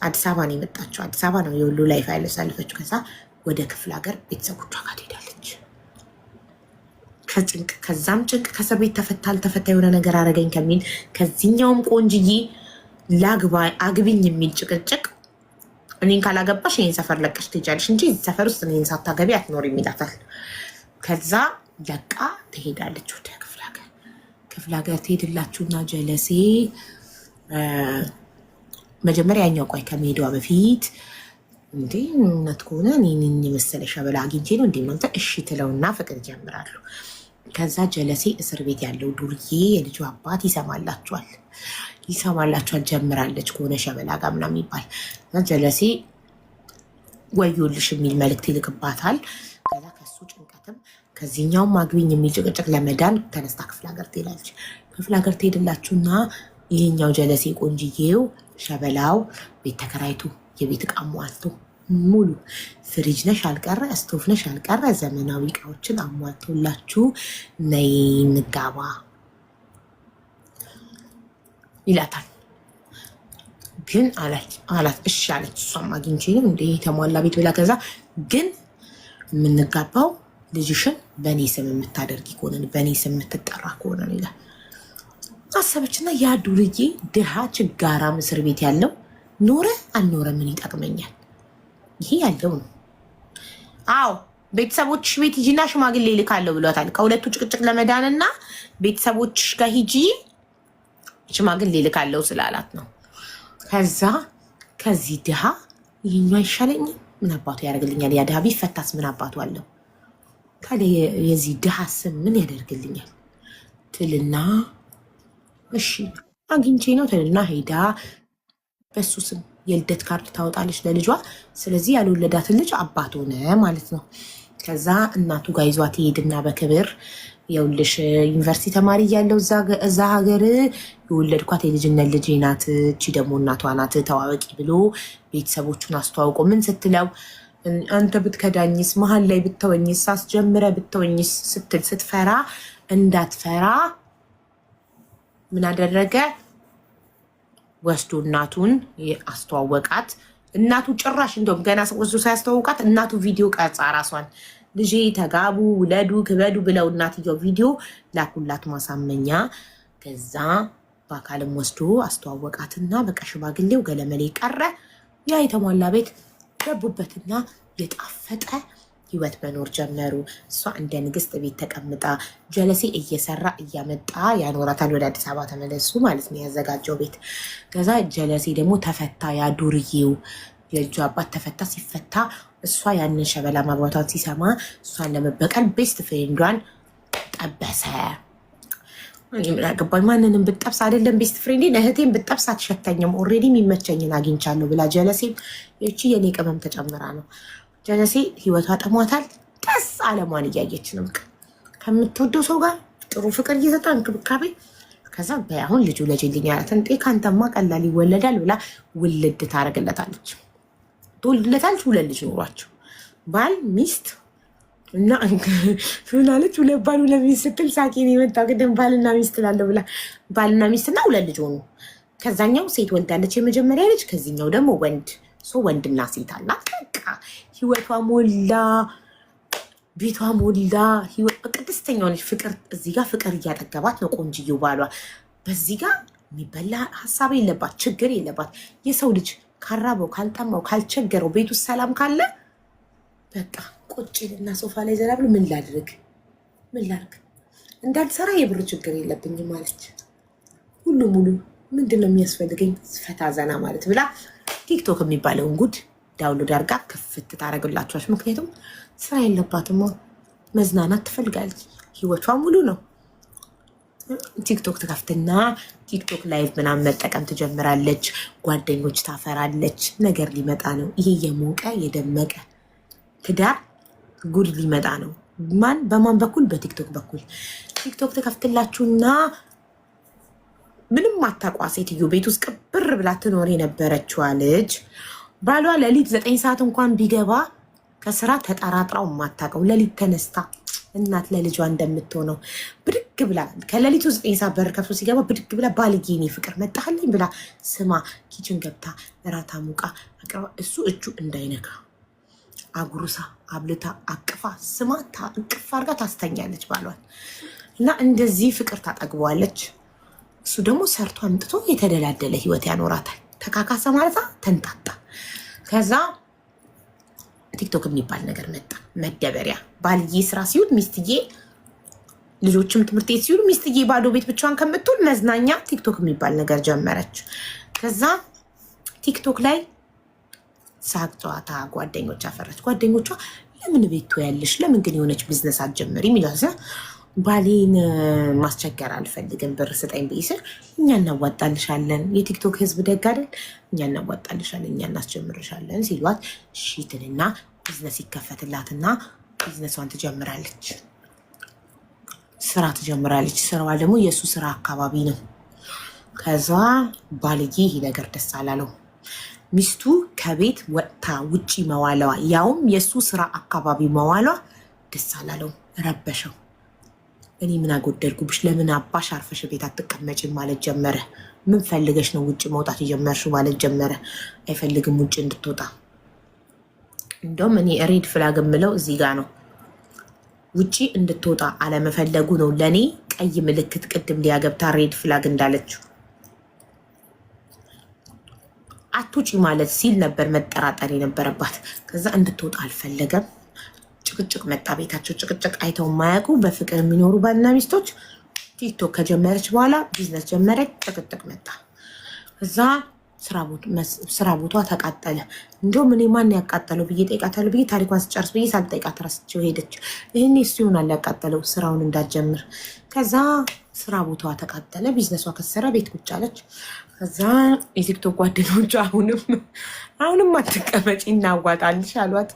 አዲስ አበባ ነው የመጣችው። አዲስ አበባ ነው የሁሉ ላይፍ ያሳለፈችው። ከዛ ወደ ክፍለ ሀገር ቤተሰቦቿ ጋር ትሄዳለች። ከጭንቅ ከዛም ጭንቅ ከእስር ቤት ተፈታ የሆነ ነገር አረገኝ ከሚል ከዚህኛውም ቆንጅዬ ላግባ አግቢኝ የሚል ጭቅጭቅ እኔን ካላገባሽ ይህን ሰፈር ለቀሽ ትሄጃለሽ እንጂ እዚህ ሰፈር ውስጥ እኔን ሳታገቢ አትኖሪም ይላታል። ከዛ ለቃ ትሄዳለች ወደ ክፍለ ሀገር። ክፍለ ሀገር ትሄድላችሁና ጀለሴ መጀመሪያ ያኛው ቆይ ከመሄዷ በፊት እንዴ እውነት ከሆነ እኔን የመሰለ ሸበላ አግኝቼ ነው እንዴ ማለት እሺ ትለውና ፍቅር ይጀምራሉ። ከዛ ጀለሴ እስር ቤት ያለው ዱርዬ የልጁ አባት ይሰማላችኋል ጀምራለች ከሆነ ሸበላ ጋር ምናምን ይባል። ጀለሴ ወዮልሽ የሚል መልእክት ይልክባታል። ከዛ ከሱ ጭንቀትም ከዚህኛውም አግቢኝ የሚል ጭቅጭቅ ለመዳን ተነስታ ክፍለ ሀገር ትሄዳለች። ክፍለ ሀገር ትሄድላችሁና ይሄኛው ጀለሴ ቆንጅዬው ሸበላው ቤት ተከራይቱ የቤት ዕቃ አሟልቶ ሙሉ ፍሪጅ ነሽ አልቀረ ስቶፍ ነሽ አልቀረ ዘመናዊ እቃዎችን አሟልቶላችሁ ነይ እንጋባ ይላታል። ግን አላት እሺ አለች። እሷም አግኝቼ ነው እንደ የተሟላ ቤት ብላ ከዛ ግን የምንጋባው ልጅሽን በእኔ ስም የምታደርጊ ከሆነ በእኔ ስም የምትጠራ ከሆነ ነው ይላል። አሰበችና ያ ዱርዬ ድሃ ችጋራም እስር ቤት ያለው ኖረ አልኖረ ምን ይጠቅመኛል? ይሄ ያለው ነው። አዎ ቤተሰቦችሽ ቤት ሂጂና ሽማግሌ ልካለሁ ብሏታል። ከሁለቱ ጭቅጭቅ ለመዳንና ቤተሰቦችሽ ጋር ሂጂ ሽማግሌ ልካለሁ ስላላት ነው። ከዛ ከዚህ ድሃ ይሄኛው አይሻለኝም? ምን አባቱ ያደርግልኛል? ያ ድሃ ቢፈታስ ምን አባቱ አለው? ታዲያ የዚህ ድሃ ስም ምን ያደርግልኛል ትልና እሺ አግኝቼ ነው ትልና ሄዳ በሱ ስም የልደት ካርድ ታወጣለች ለልጇ። ስለዚህ ያልወለዳትን ልጅ አባት ሆነ ማለት ነው። ከዛ እናቱ ጋር ይዟት ይሄድና በክብር የውልሽ ዩኒቨርሲቲ ተማሪ እያለው እዛ ሀገር የወለድኳት የልጅነት ልጅ ናት፣ እቺ ደግሞ እናቷ ናት፣ ተዋወቂ ብሎ ቤተሰቦቹን አስተዋውቆ ምን ስትለው አንተ ብትከዳኝስ መሀል ላይ ብትወኝስ አስጀምረ ብትወኝስ ስትል ስትፈራ እንዳትፈራ ምን አደረገ? ወስዶ እናቱን አስተዋወቃት። እናቱ ጭራሽ እንደውም ገና ወስዶ ሳያስተዋወቃት እናቱ ቪዲዮ ቀርጻ ራሷን ልጄ ተጋቡ ውለዱ ክበዱ ብለው እናትየው ቪዲዮ ላኩላት ማሳመኛ። ከዛ በአካልም ወስዶ አስተዋወቃትና በቃ ሽማግሌው ገለመሌ ቀረ። ያ የተሟላ ቤት ገቡበትና የጣፈጠ ህይወት መኖር ጀመሩ። እሷ እንደ ንግስት ቤት ተቀምጣ ጀለሴ እየሰራ እያመጣ ያኖራታል። ወደ አዲስ አበባ ተመለሱ ማለት ነው ያዘጋጀው ቤት። ከዛ ጀለሴ ደግሞ ተፈታ። ያ ዱርዬው የልጁ አባት ተፈታ። ሲፈታ እሷ ያንን ሸበላ ማግባቷን ሲሰማ እሷን ለመበቀል ቤስት ፍሬንዷን ጠበሰ። ምን አገባኝ ማንንም ብጠብስ አይደለም ቤስት ፍሬንዴን እህቴን ብጠብስ አትሸተኝም፣ ኦልሬዲ የሚመቸኝን አግኝቻለሁ ብላ ጀለሴም ይቺ የኔ ቅመም ተጨምራ ነው። ጀለሴ ህይወቷ ጠሟታል። ቀስ አለሟን እያየች ነው ከምትወደው ሰው ጋር ጥሩ ፍቅር እየሰጣ እንክብካቤ። ከዛ አሁን ልጁ ለጅልኝ ያላትን ከአንተማ ቀላል ይወለዳል ብላ ውልድ ታደርግለታለች። ትወልድለታለች። ሁለት ልጅ ኖሯቸው ባል ሚስት እና ምናለች ሁለት ባል ሁለት ሚስት ስትል ሳቄን የመጣው ቅድም ባልና ሚስት ላለው ብላ ባልና ሚስትና ሁለት ልጅ ሆኑ። ከዛኛው ሴት ወልዳለች የመጀመሪያ ልጅ፣ ከዚህኛው ደግሞ ወንድ ወንድና ሴት አላት። በቃ ህይወቷ ሞላ፣ ቤቷ ሞላ። ቅድስተኛ ሆነች። ፍቅር እዚህ ጋር ፍቅር እያጠገባት ነው ቆንጅዬው ባሏ። በዚህ ጋር የሚበላ ሀሳብ የለባት፣ ችግር የለባት። የሰው ልጅ ካራበው ካልጠማው ካልቸገረው ቤት ውስጥ ሰላም ካለ በቃ ቁጭ እና ሶፋ ላይ ዘና ብሎ ምን ላድርግ እንዳልሰራ የብር ችግር የለብኝም ማለች። ሁሉ ሙሉ ምንድን ነው የሚያስፈልገኝ ፈታ ዘና ማለት ብላ ቲክቶክ የሚባለውን ጉድ ዳውንሎድ አድርጋ ክፍት ታደርግላችኋለች። ምክንያቱም ስራ የለባትም፣ መዝናናት ትፈልጋለች። ህይወቷ ሙሉ ነው። ቲክቶክ ትከፍትና ቲክቶክ ላይቭ ምናምን መጠቀም ትጀምራለች። ጓደኞች ታፈራለች። ነገር ሊመጣ ነው። ይሄ የሞቀ የደመቀ ትዳር ጉድ ሊመጣ ነው። በማን በኩል? በቲክቶክ በኩል። ቲክቶክ ትከፍትላችሁና ምንም አታቋ ሴትዮ ቤት ውስጥ ቅብር ብላ ትኖር የነበረችዋ ልጅ ባሏ ሌሊት 9 ሰዓት እንኳን ቢገባ ከስራ ተጠራጥራው የማታውቀው ሌሊት ተነስታ እናት ለልጇ እንደምትሆነው ብድግ ብድግ ብላ ከሌሊቱ 9 ሰዓት በር ከፍቶ ሲገባ ብድግ ብላ ባልጌ እኔ ፍቅር መጣህልኝ ብላ ስማ ኪችን ገብታ እራት አሙቃ አቅርባ እሱ እጁ እንዳይነካ አጉርሳ አብልታ አቅፋ ስማ እቅፍ አድርጋ ታስተኛለች ባሏል። እና እንደዚህ ፍቅር ታጠግበዋለች። እሱ ደግሞ ሰርቶ አምጥቶ የተደላደለ ህይወት ያኖራታል። ተካካሰ ማለት ተንጣጣ። ከዛ ቲክቶክ የሚባል ነገር መጣ። መደበሪያ ባልዬ ስራ ሲውል ሚስትዬ ልጆችም ትምህርት ቤት ሲውሉ ሚስትዬ ባዶ ቤት ብቻዋን ከምትውል መዝናኛ ቲክቶክ የሚባል ነገር ጀመረች። ከዛ ቲክቶክ ላይ ሳቅ ጨዋታ ጓደኞች አፈራች። ጓደኞቿ ለምን ቤት ትያለሽ? ለምን ግን የሆነች ቢዝነስ አትጀምሪ? የሚለው ባሌን ማስቸገር አልፈልግም፣ ብር ስጠኝ ብዬ ስል እኛ እናዋጣልሻለን፣ የቲክቶክ ህዝብ ደግ አይደል? እኛ እናዋጣልሻለን፣ እኛ እናስጀምርሻለን ሲሏት እሺ ትልና ቢዝነስ ይከፈትላትና ቢዝነሷን ትጀምራለች። ስራ ትጀምራለች። ስራዋ ደግሞ የእሱ ስራ አካባቢ ነው። ከዛ ባልዬ ይህ ነገር ደስ አላለው። ሚስቱ ከቤት ወጥታ ውጪ መዋለዋ ያውም የእሱ ስራ አካባቢ መዋሏ ደስ አላለው፣ ረበሸው። እኔ ምን አጎደልኩብሽ? ለምን አባሽ አርፈሽ ቤት አትቀመጭም ማለት ጀመረ። ምን ፈልገሽ ነው ውጭ መውጣት የጀመርሽው ማለት ጀመረ። አይፈልግም ውጭ እንድትወጣ። እንደውም እኔ ሬድ ፍላግ የምለው እዚህ ጋር ነው። ውጪ እንድትወጣ አለመፈለጉ ነው ለእኔ ቀይ ምልክት። ቅድም ሊያገብታ ሬድ ፍላግ እንዳለችው አትውጪ ማለት ሲል ነበር መጠራጠር የነበረባት። ከዛ እንድትወጣ አልፈለገም። ጭቅጭቅ መጣ ቤታቸው። ጭቅጭቅ አይተው የማያውቁ በፍቅር የሚኖሩ ባልና ሚስቶች ቲክቶክ ከጀመረች በኋላ ቢዝነስ ጀመረች። ጭቅጭቅ መጣ። እዛ ስራ ቦታ ተቃጠለ። እንደውም እኔ ማን ያቃጠለው ብዬ ጠይቃታለሁ ብዬ ታሪኳን ስጨርስ ብዬ ሳልጠይቃት ረስቼው ሄደች። ይህኔ እሱ ይሆናል ያቃጠለው ስራውን እንዳትጀምር። ከዛ ስራ ቦታዋ ተቃጠለ፣ ቢዝነሷ ከሰረ፣ ቤት ቁጭ አለች። ከዛ የቲክቶክ ጓደኞቹ አሁንም አትቀመጪ እናዋጣልሽ አሏት።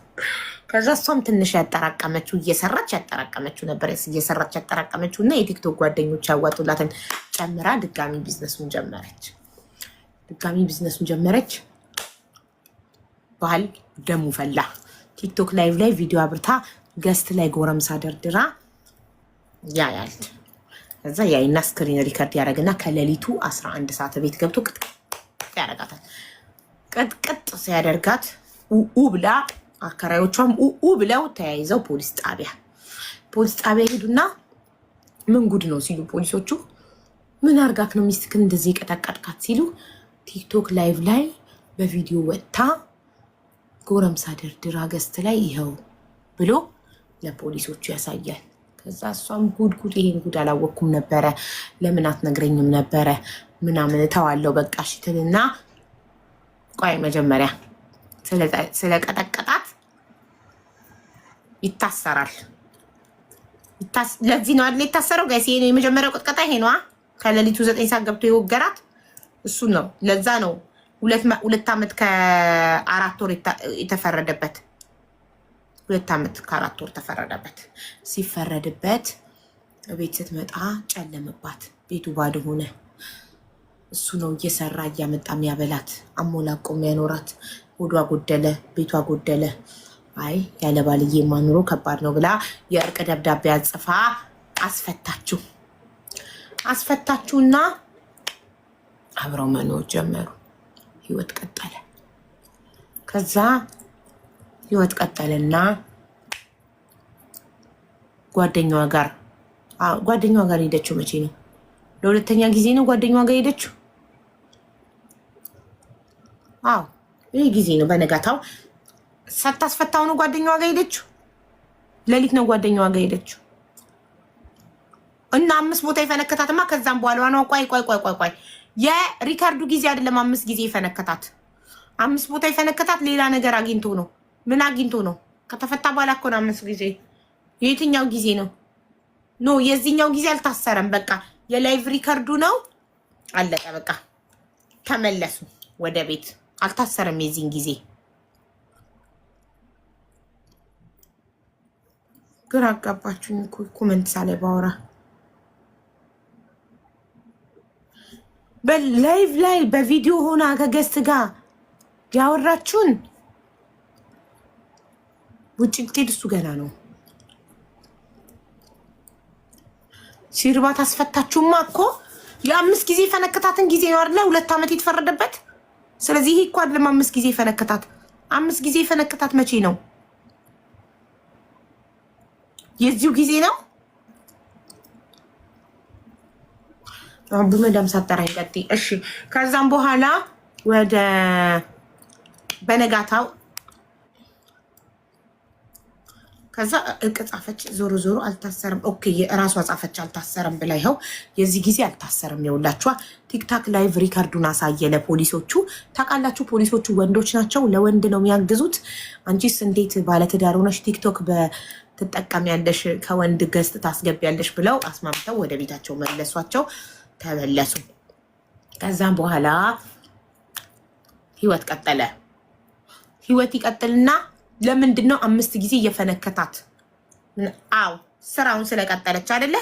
ከዛ እሷም ትንሽ ያጠራቀመችው እየሰራች ያጠራቀመችው ነበር እየሰራች ያጠራቀመችው እና የቲክቶክ ጓደኞች ያዋጡላትን ጨምራ ድጋሚ ቢዝነሱን ጀመረች። ባህል ደሙ ፈላ። ቲክቶክ ላይቭ ላይ ቪዲዮ አብርታ ገስት ላይ ጎረምሳ ደርድራ ያያል። እዛ ያይና ስክሪን ሪከርድ ያደረግና ከሌሊቱ 11 ሰዓት ቤት ገብቶ ቅጥቅጥ ያደርጋታል። ቅጥቅጥ ሲያደርጋት ብላ አከራዮቿም ብለው ተያይዘው ፖሊስ ጣቢያ ሄዱና ምን ጉድ ነው ሲሉ ፖሊሶቹ ምን አርጋክ ነው ሚስትክን እንደዚህ ቀጠቀጥካት ሲሉ ቲክቶክ ላይቭ ላይ በቪዲዮ ወጥታ ጎረምሳ ደርድራ ገስት ላይ ይኸው ብሎ ለፖሊሶቹ ያሳያል። ከዛ እሷም ጉድ ይሄን ጉድ አላወቅኩም ነበረ፣ ለምን አትነግረኝም ነበረ ምናምን ተዋለው በቃ ሽትልና ቆይ መጀመሪያ ስለቀጠቀጣት ይታሰራል። ለዚህ ነው አይደል የታሰረው? ጋይስ ይሄ ነው የመጀመሪያው ቅጥቀጣ። ይሄ ነው ከሌሊቱ 9 ሰዓት ገብቶ የወገራት እሱ ነው። ለዛ ነው 2 ዓመት ከ4 ወር የተፈረደበት። 2 ዓመት ከ4 ወር ተፈረደበት። ሲፈረድበት ቤት ስትመጣ ጨለመባት፣ ቤቱ ባዶ ሆነ። እሱ ነው እየሰራ እያመጣ የሚያበላት አሞላቆ የሚያኖራት። ሆዷ ጎደለ፣ ቤቷ ጎደለ። አይ ያለ ባልዬ ማኑሮ ከባድ ነው ብላ የእርቅ ደብዳቤ አጽፋ አስፈታችሁና አብረው መኖር ጀመሩ። ህይወት ቀጠለ። ከዛ ህይወት ቀጠለና ጓደኛዋ ጋር ሄደችው። መቼ ነው? ለሁለተኛ ጊዜ ነው ጓደኛዋ ጋር ሄደችው። አዎ ይህ ጊዜ ነው። በነጋታው ሳታስፈታው ነው ጓደኛዋ ጋር ሄደችው። ሌሊት ነው ጓደኛዋ ጋር ሄደችው እና 5 ቦታ የፈነከታትማ። ከዛም በኋላ ነው ቆይ የሪካርዱ ጊዜ አይደለም 5 ጊዜ የፈነከታት። 5 ቦታ የፈነከታት ሌላ ነገር አግኝቶ ነው። ምን አግኝቶ ነው? ከተፈታ በኋላ እኮ ነው 5 ጊዜ። የትኛው ጊዜ ነው? ኖ የዚህኛው ጊዜ አልታሰረም። በቃ የላይቭ ሪካርዱ ነው። አለቀ በቃ። ተመለሱ ወደ ቤት። አልታሰረም የዚህን ጊዜ። ግራ አጋባችሁኝ እኮ ኮመንት ሳላይ ባወራ በላይቭ ላይ በቪዲዮ ሆና ከገስት ጋር ያወራችሁን ውጭ ልትሄድ እሱ ገና ነው። ሲርባት አስፈታችሁማ እኮ የ5 ጊዜ ፈነከታትን ጊዜ ነው አይደለ 2 ዓመት የተፈረደበት። ስለዚህ ይሄ እኮ አይደለም 5 ጊዜ ፈነከታት። 5 ጊዜ ፈነከታት መቼ ነው? የዚሁ ጊዜ ነው። በመዳም ሳጠራኝ ቀጥይ። እሺ ከዛም በኋላ ወደ በነጋታው ከዛ እቅ ጻፈች። ዞሮ ዞሮ አልታሰርም። ኦኬ የራሷ ጻፈች አልታሰርም ብላ ይኸው የዚህ ጊዜ አልታሰርም። ይኸውላችኋ ቲክታክ ላይቭ ሪካርዱን አሳየ ለፖሊሶቹ። ታውቃላችሁ ፖሊሶቹ ወንዶች ናቸው፣ ለወንድ ነው የሚያግዙት። አንቺስ እንዴት ባለትዳር ሆነሽ ቲክቶክ ትጠቀሚያለሽ ከወንድ ገዝት ታስገቢያለሽ ብለው አስማምተው ወደ ቤታቸው መለሷቸው። ተመለሱ። ከዛም በኋላ ህይወት ቀጠለ። ህይወት ይቀጥልና ለምንድን ነው 5 ጊዜ እየፈነከታት? አው ስራውን ስለቀጠለች አይደለ?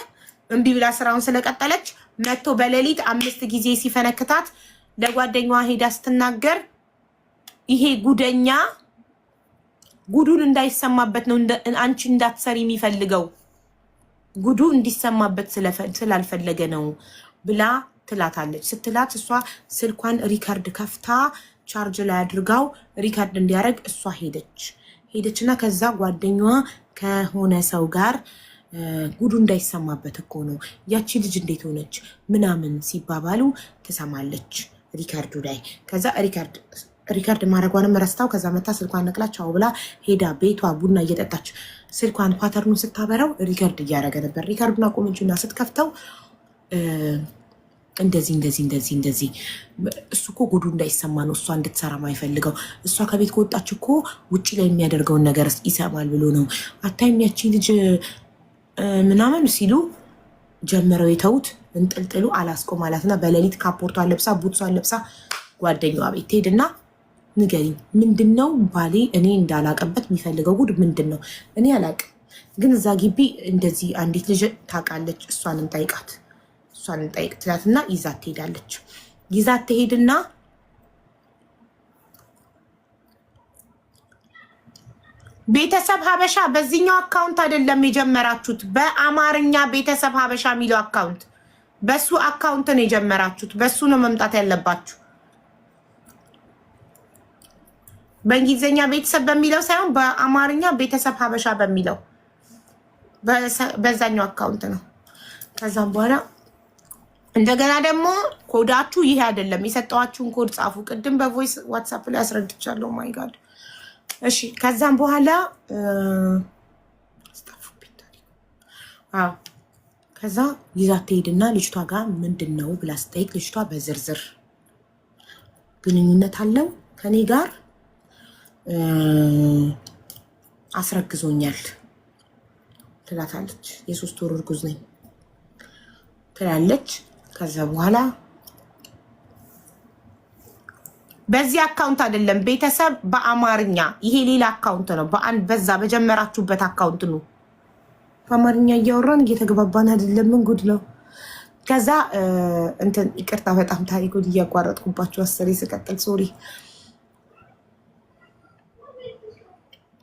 እምቢ ብላ ስራውን ስለቀጠለች መጥቶ በሌሊት 5 ጊዜ ሲፈነክታት ለጓደኛዋ ሄዳ ስትናገር ይሄ ጉደኛ ጉዱን እንዳይሰማበት ነው አንቺ እንዳትሰሪ የሚፈልገው ጉዱ እንዲሰማበት ስላልፈለገ ነው ብላ ትላታለች። ስትላት እሷ ስልኳን ሪካርድ ከፍታ ቻርጅ ላይ አድርጋው ሪካርድ እንዲያደርግ እሷ ሄደችና ከዛ ጓደኛዋ ከሆነ ሰው ጋር ጉዱ እንዳይሰማበት እኮ ነው ያቺ ልጅ እንዴት ሆነች ምናምን ሲባባሉ ትሰማለች ሪካርዱ ላይ። ከዛ ሪካርድ ማድረጓንም ረስታው ከዛ መታ ስልኳን ነቅላቸው ብላ ሄዳ ቤቷ ቡና እየጠጣች ስልኳን ፓተርኑን ስታበራው ሪካርድ እያደረገ ነበር። ሪካርዱን አቆመችና ስትከፍተው እንደዚህ እሱ እኮ ጉዱ እንዳይሰማ ነው እሷ እንድትሰራ ማይፈልገው። እሷ ከቤት ከወጣች እኮ ውጭ ላይ የሚያደርገውን ነገር ይሰማል ብሎ ነው። አታይም ያቺ ልጅ ምናምን ሲሉ ጀምረው የተውት እንጥልጥሉ አላስቆም አላትና በሌሊት ካፖርቷን ለብሳ ቡትሷን ለብሳ ጓደኛዋ ቤት ትሄድና ንገሪኝ ምንድነው ባሌ እኔ እንዳላቀበት የሚፈልገው ጉድ ምንድነው? እኔ አላቅም፣ ግን እዛ ግቢ እንደዚህ አንዲት ልጅ ታውቃለች፣ እሷን እንጠይቅ ትላትና ይዛት ትሄዳለች። ይዛት ትሄድና ቤተሰብ ሀበሻ በዚህኛው አካውንት አይደለም የጀመራችሁት፣ በአማርኛ ቤተሰብ ሀበሻ የሚለው አካውንት በሱ አካውንት ነው የጀመራችሁት። በሱ ነው መምጣት ያለባችሁ። በእንግሊዝኛ ቤተሰብ በሚለው ሳይሆን በአማርኛ ቤተሰብ ሀበሻ በሚለው በዛኛው አካውንት ነው። ከዛም በኋላ እንደገና ደግሞ ኮዳችሁ ይሄ አይደለም። የሰጠዋችሁን ኮድ ጻፉ። ቅድም በቮይስ ዋትሳፕ ላይ አስረድቻለሁ። ማይ ጋድ። እሺ ከዛም በኋላ ከዛ ይዛት ትሄድና ልጅቷ ጋር ምንድን ነው ብላ ስጠይቅ ልጅቷ በዝርዝር ግንኙነት አለው ከኔ ጋር አስረግዞኛል ትላታለች። የ3 ወር እርጉዝ ነኝ ትላለች። ከዛ በኋላ በዚህ አካውንት አይደለም ቤተሰብ በአማርኛ ይሄ ሌላ አካውንት ነው። በዛ በጀመራችሁበት አካውንት ነው። በአማርኛ እያወራን እየተግባባን አይደለም። ምን ጉድ ነው? ከዛ እንትን ይቅርታ በጣም ታሪኩን እያቋረጥኩባችሁ አሰሪ ስቀጥል ሶሪ።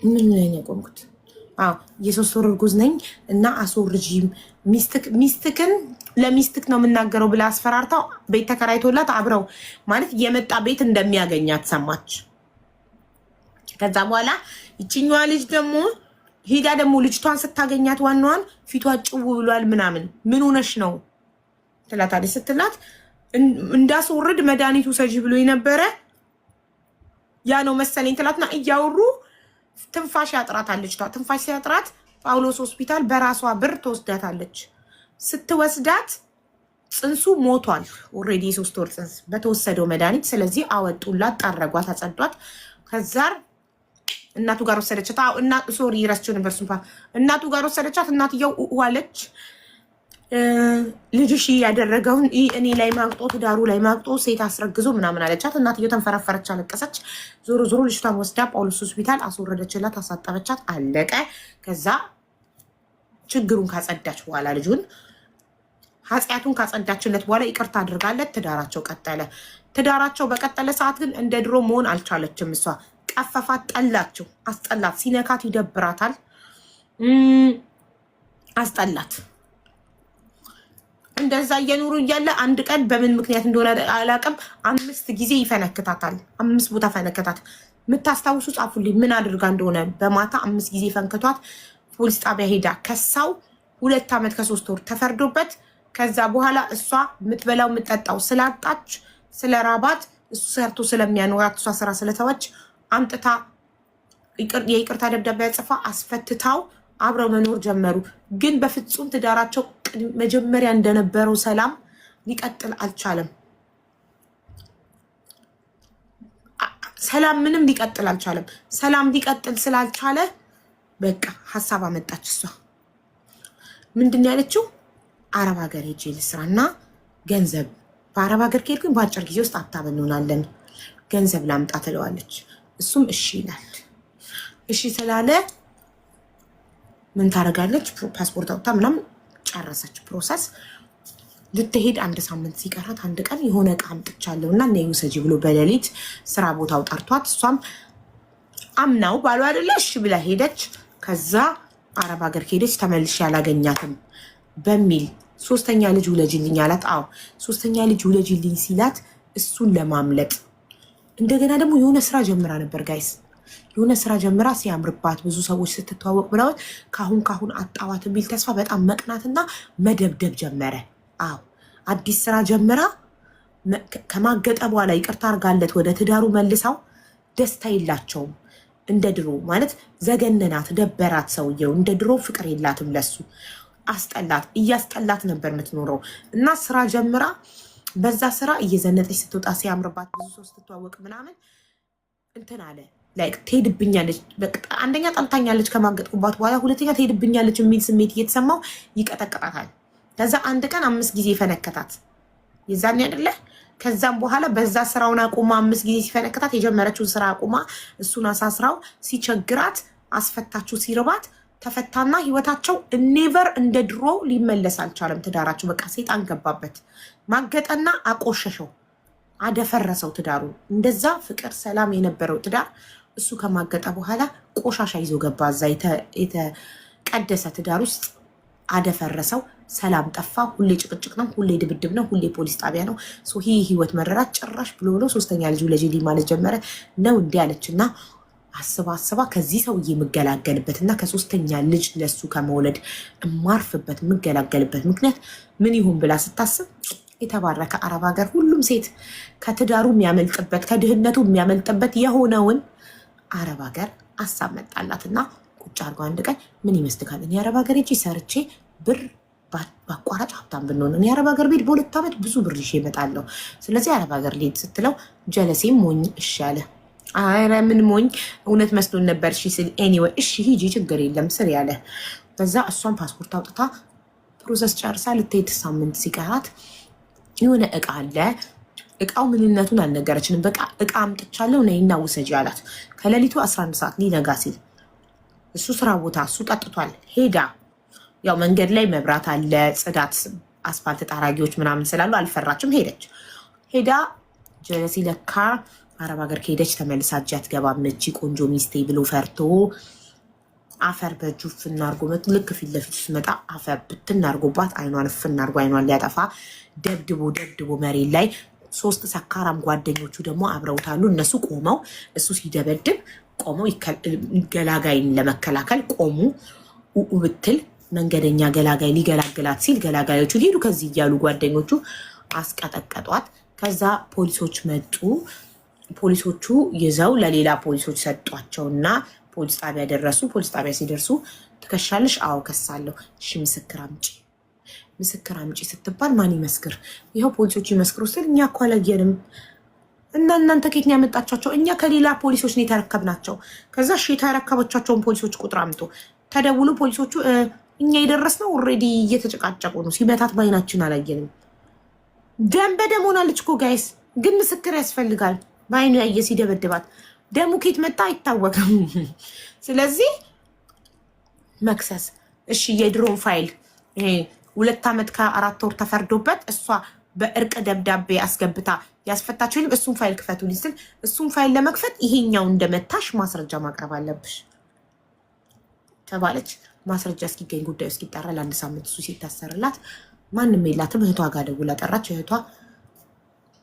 ምን ላይ ነው የቆምኩት? የ3 ወር እርጉዝ ነኝ እና አስወርጂ ሚስትክን ለሚስትክ ነው የምናገረው ብላ አስፈራርታው ቤት ተከራይቶላት አብረው ማለት የመጣ ቤት እንደሚያገኛት ሰማች። ከዛ በኋላ ይችኛዋ ልጅ ደግሞ ሄዳ ደግሞ ልጅቷን ስታገኛት ዋናዋን ፊቷ ጭው ብሏል ምናምን ምን ሆነሽ ነው ትላታለች። ስትላት እንዳስወርድ መድኃኒቱ ሰጂ ብሎ የነበረ ያ ነው መሰለኝ ትላትና እያወሩ ትንፋሽ ያጥራታለች። ትንፋሽ ሲያጥራት ጳውሎስ ሆስፒታል በራሷ ብር ትወስዳታለች። ስትወስዳት ጽንሱ ሞቷል። ኦልሬዲ የ3 ወር ጽንስ በተወሰደው መድኃኒት። ስለዚህ አወጡላት፣ ጠረጓት፣ አጸዷት። ከዛ እናቱ ጋር ወሰደቻት። ሶሪ ረስቸው ነበር ሱምፓ እናቱ ጋር ወሰደቻት። እናትየው ዋለች። ልጅሽ ያደረገውን እኔ ላይ ማቅጦ ትዳሩ ላይ ማቅጦ ሴት አስረግዞ ምናምን አለቻት። እናትየው ተንፈረፈረች፣ አለቀሰች። ዞሮ ዞሮ ልጅቷን ወስዳ ጳውሎስ ሆስፒታል አስወረደችላት፣ አሳጠበቻት፣ አለቀ። ከዛ ችግሩን ካጸዳች በኋላ ልጁን ኃጢአቱን ካጸዳችለት በኋላ ይቅርታ አድርጋለት ትዳራቸው ቀጠለ። ትዳራቸው በቀጠለ ሰዓት ግን እንደ ድሮ መሆን አልቻለችም። እሷ ቀፈፋት፣ ጠላችው፣ አስጠላት። ሲነካት ይደብራታል፣ አስጠላት። እንደዛ እየኖሩ እያለ አንድ ቀን በምን ምክንያት እንደሆነ አላውቅም 5 ጊዜ ይፈነክታታል። 5 ቦታ ፈነከታት። የምታስታውሱ ጻፉልኝ ምን አድርጋ እንደሆነ። በማታ 5 ጊዜ ፈንክቷት ፖሊስ ጣቢያ ሄዳ ከሳው 2 ዓመት ከ3 ወር ተፈርዶበት ከዛ በኋላ እሷ የምትበላው የምትጠጣው ስላጣች ስለራባት እሱ ሰርቶ ስለሚያኖራት እሷ ስራ ስለተወች አምጥታ የይቅርታ ደብዳቤ ጽፋ አስፈትታው አብረው መኖር ጀመሩ። ግን በፍጹም ትዳራቸው መጀመሪያ እንደነበረው ሰላም ሊቀጥል አልቻለም። ሰላም ምንም ሊቀጥል አልቻለም። ሰላም ሊቀጥል ስላልቻለ በቃ ሀሳብ አመጣች። እሷ ምንድን ያለችው አረብ ሀገር ሄጄ ልስራና ገንዘብ በአረብ ሀገር ከሄድኩኝ በአጭር ጊዜ ውስጥ ሀብታም እንሆናለን ገንዘብ ላምጣ ትለዋለች። እሱም እሺ ይላል። እሺ ስላለ ምን ታደርጋለች? ፓስፖርት አውጥታ ምናምን ጨረሰች ፕሮሰስ። ልትሄድ 1 ሳምንት ሲቀራት አንድ ቀን የሆነ እቃ አምጥቻለሁ እና ነይ ውሰጂ ብሎ በሌሊት ስራ ቦታው ጠርቷት እሷም አምናው ባሉ አይደለ እሺ ብላ ሄደች። ከዛ አረብ ሀገር ከሄደች ተመልሼ አላገኛትም በሚል 3ኛ ልጅ ውለጅልኝ አላት። አዎ 3ኛ ልጅ ውለጅልኝ ሲላት እሱን ለማምለጥ እንደገና ደግሞ የሆነ ስራ ጀምራ ነበር ጋይስ። የሆነ ስራ ጀምራ ሲያምርባት ብዙ ሰዎች ስትተዋወቅ ብለውት ካሁን አጣዋት የሚል ተስፋ በጣም መቅናትና መደብደብ ጀመረ። አዎ አዲስ ስራ ጀምራ ከማገጠ በኋላ ይቅርታ አርጋለት ወደ ትዳሩ መልሳው ደስታ የላቸውም። እንደ ድሮ ማለት ዘገነናት፣ ደበራት። ሰውየው እንደ ድሮ ፍቅር የላትም ለሱ። አስጠላት፣ እያስጠላት ነበር የምትኖረው። እና ስራ ጀምራ በዛ ስራ እየዘነጠች ስትወጣ ሲያምርባት ብዙ ሰው ስትተዋወቅ ምናምን እንትን አለ ላይክ ትሄድብኛለች። አንደኛ ጠልታኛለች ከማገጥኩባት በኋላ፣ ሁለተኛ ትሄድብኛለች የሚል ስሜት እየተሰማው ይቀጠቅጣታል። ከዛ አንድ ቀን 5 ጊዜ ፈነከታት። የዛኔ አይደለ? ከዛም በኋላ በዛ ስራውን አቁማ 5 ጊዜ ሲፈነከታት የጀመረችውን ስራ አቁማ እሱን አሳስራው ሲቸግራት አስፈታችሁ። ሲርባት ተፈታና ህይወታቸው ኔቨር እንደ ድሮ ሊመለስ አልቻለም። ትዳራቸው በቃ ሴጣን ገባበት። ማገጠና አቆሸሸው፣ አደፈረሰው ትዳሩ። እንደዛ ፍቅር ሰላም የነበረው ትዳር እሱ ከማገጠ በኋላ ቆሻሻ ይዞ ገባ። እዛ የተቀደሰ ትዳር ውስጥ አደፈረሰው። ሰላም ጠፋ። ሁሌ ጭቅጭቅ ነው፣ ሁሌ ድብድብ ነው፣ ሁሌ ፖሊስ ጣቢያ ነው። ይህ ህይወት መረራት ጭራሽ ብሎ 3ኛ ልጅ ውለጂልኝ ማለት ጀመረ ነው እንዲህ አለችና አስባ ከዚህ ሰውዬ የምገላገልበትና ከ3ኛ ልጅ ለሱ ከመውለድ የማርፍበት የምገላገልበት ምክንያት ምን ይሁን ብላ ስታስብ የተባረከ አረብ ሀገር ሁሉም ሴት ከትዳሩ የሚያመልጥበት ከድህነቱ የሚያመልጥበት የሆነውን አረብ ሀገር አሳብ መጣላትና ቁጭ አድርጎ አንድ ቀን ምን ይመስልካል እኔ አረብ ሀገር ሄጄ ሰርቼ ብር በአቋራጭ ሀብታም ብንሆን እኔ አረብ ሀገር ቤት በ2 ዓመት ብዙ ብር ይዤ እመጣለሁ። ስለዚህ አረብ ሀገር ልሄድ ስትለው ጀለሴም ሞኝ እሺ አለ። አረ ምን ሞኝ እውነት መስሎን ነበር እሺ ስል ኤኒዌይ እሺ ሂጂ ችግር የለም ስር ያለ። በዛ እሷን ፓስፖርት አውጥታ ፕሮሰስ ጨርሳ ልትሄድ ሳምንት ሲቀራት የሆነ እቃ አለ። እቃው ምንነቱን አልነገረችንም። በቃ እቃ አምጥቻለሁ ነይና ውሰጂ አላት። ከሌሊቱ 11 ሰዓት ሊነጋ ሲል እሱ ስራ ቦታ እሱ ጠጥቷል። ሄዳ ያው መንገድ ላይ መብራት አለ፣ ጽዳት፣ አስፋልት ጠራጊዎች ምናምን ስላሉ አልፈራችም። ሄዳ ጀለሲ ለካ አረብ ሀገር ከሄደች ተመልሳ እጅ አትገባም እቺ ቆንጆ ሚስቴ ብሎ ፈርቶ አፈር በእጁ ፍናርጎ መጡ። ልክ ፊት ለፊት ስመጣ አፈር ብትናርጎባት አይኗን ፍናርጎ አይኗን ሊያጠፋ ደብድቦ መሬት ላይ 3 ሰካራም ጓደኞቹ ደግሞ አብረውታሉ። እነሱ ቆመው እሱ ሲደበድብ ቆመው ገላጋይን ለመከላከል ቆሙ። ብትል መንገደኛ ገላጋይ ሊገላግላት ሲል ገላጋዮቹ ሄዱ ከዚህ እያሉ ጓደኞቹ አስቀጠቀጧት። ከዛ ፖሊሶች መጡ። ፖሊሶቹ ይዘው ለሌላ ፖሊሶች ሰጧቸውና ፖሊስ ጣቢያ ደረሱ። ፖሊስ ጣቢያ ሲደርሱ ትከሻለሽ? አዎ ከሳለሁ። እሺ ምስክር አምጪ ስትባል ማን ይመስክር? ይኸው ፖሊሶቹ ይመስክሩ ስትል እኛ እኮ አላየንም እና እናንተ ከየት ነው ያመጣቻቸው? እኛ ከሌላ ፖሊሶች ነው የተረከብናቸው። ከዛ እሺ የተረከበቻቸውን ፖሊሶች ቁጥር አምጡ ተደውሎ ፖሊሶቹ እኛ የደረስነው ኦልሬዲ እየተጨቃጨቁ ነው፣ ሲመታት ባይናችን አላየንም። ደም በደም ሆናለች እኮ ጋይስ፣ ግን ምስክር ያስፈልጋል። በአይኑ ያየ ሲደበድባት ደሙ ኬት መጣ አይታወቅም። ስለዚህ መክሰስ እሺ የድሮን ፋይል 2 ዓመት ከ4 ወር ተፈርዶበት እሷ በእርቅ ደብዳቤ አስገብታ ያስፈታችሁ ይልም እሱን ፋይል ክፈቱልኝ ስል እሱን ፋይል ለመክፈት ይሄኛው እንደመታሽ ማስረጃ ማቅረብ አለብሽ ተባለች። ማስረጃ እስኪገኝ ጉዳዩ እስኪጣራ ለ1 ሳምንት እሱ ሲታሰርላት ማንም የላትም። እህቷ ጋር ደውላ ጠራች። እህቷ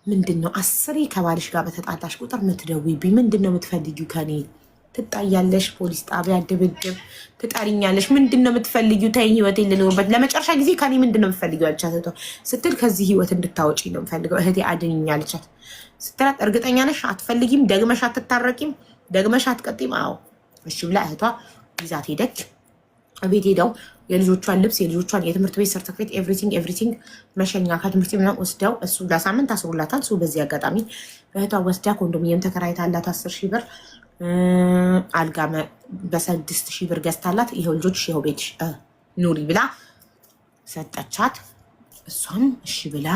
ምንድነው 10 ከባልሽ ጋር በተጣላሽ ቁጥር ምትደውይብኝ? ምንድነው የምትፈልጊው ከኔ? ትጣያለሽ፣ ፖሊስ ጣቢያ ድብድብ ትጠሪኛለሽ። ምንድነው የምትፈልጊው? ተይኝ፣ ህይወቴን ልኖርበት። ለመጨረሻ ጊዜ ከኔ ምንድነው የምትፈልጊው አለቻት። እህቷ ስትል ከዚህ ህይወት እንድታወጪ ነው የምፈልገው እህቴ፣ አድኝኝ አለቻት። ስትላት እርግጠኛ ነሽ አትፈልጊም? ደግመሽ አትታረቂም? ደግመሽ አትቀጢም? አዎ እሺ ብላ እህቷ ይዛት ሄደች። ቤት ሄደው የልጆቿን ልብስ የልጆቿን የትምህርት ቤት ሰርተፊኬት ኤቭሪቲንግ መሸኛ ከትምህርት ቤት ወስደው እሱ ለሳምንት አስሮላታል። እሱ በዚህ አጋጣሚ እህቷ ወስዳ ኮንዶሚኒየም ተከራይታላት 10,000 ብር አልጋ በ6,000 ብር ገዝታላት ይኸው ልጆች ይኸው ቤትሽ ኑሪ ብላ ሰጠቻት። እሷም እሺ ብላ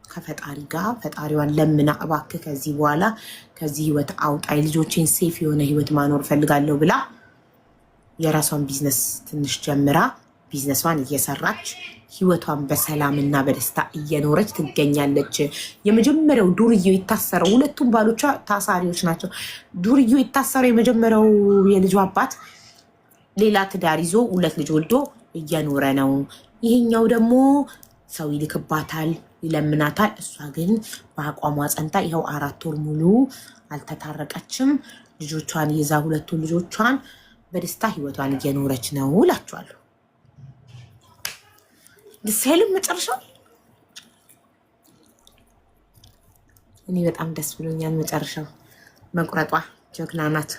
ከፈጣሪ ጋር ፈጣሪዋን ለምና እባክህ ከዚህ በኋላ ከዚህ ህይወት አውጣኝ፣ ልጆቼን ሴፍ የሆነ ህይወት ማኖር ፈልጋለሁ ብላ የራሷን ቢዝነስ ትንሽ ጀምራ ቢዝነሷን እየሰራች ህይወቷን በሰላምና በደስታ እየኖረች ትገኛለች። የመጀመሪያው ዱርዬው የታሰረው ሁለቱም ባሎቿ ታሳሪዎች ናቸው። ዱርዬው የታሰረው የመጀመሪያው የልጇ አባት ሌላ ትዳር ይዞ 2 ልጅ ወልዶ እየኖረ ነው። ይሄኛው ደግሞ ሰው ይልክባታል፣ ይለምናታል። እሷ ግን በአቋሟ ጸንታ ይኸው 4 ወር ሙሉ አልተታረቀችም። ልጆቿን ይዛ 2 ልጆቿን በደስታ ህይወቷን እየኖረች ነው እላችኋለሁ። ደስ አይልም መጨረሻው? እኔ በጣም ደስ ብሎኛል። መጨረሻው መቁረጧ ጀግና ናት።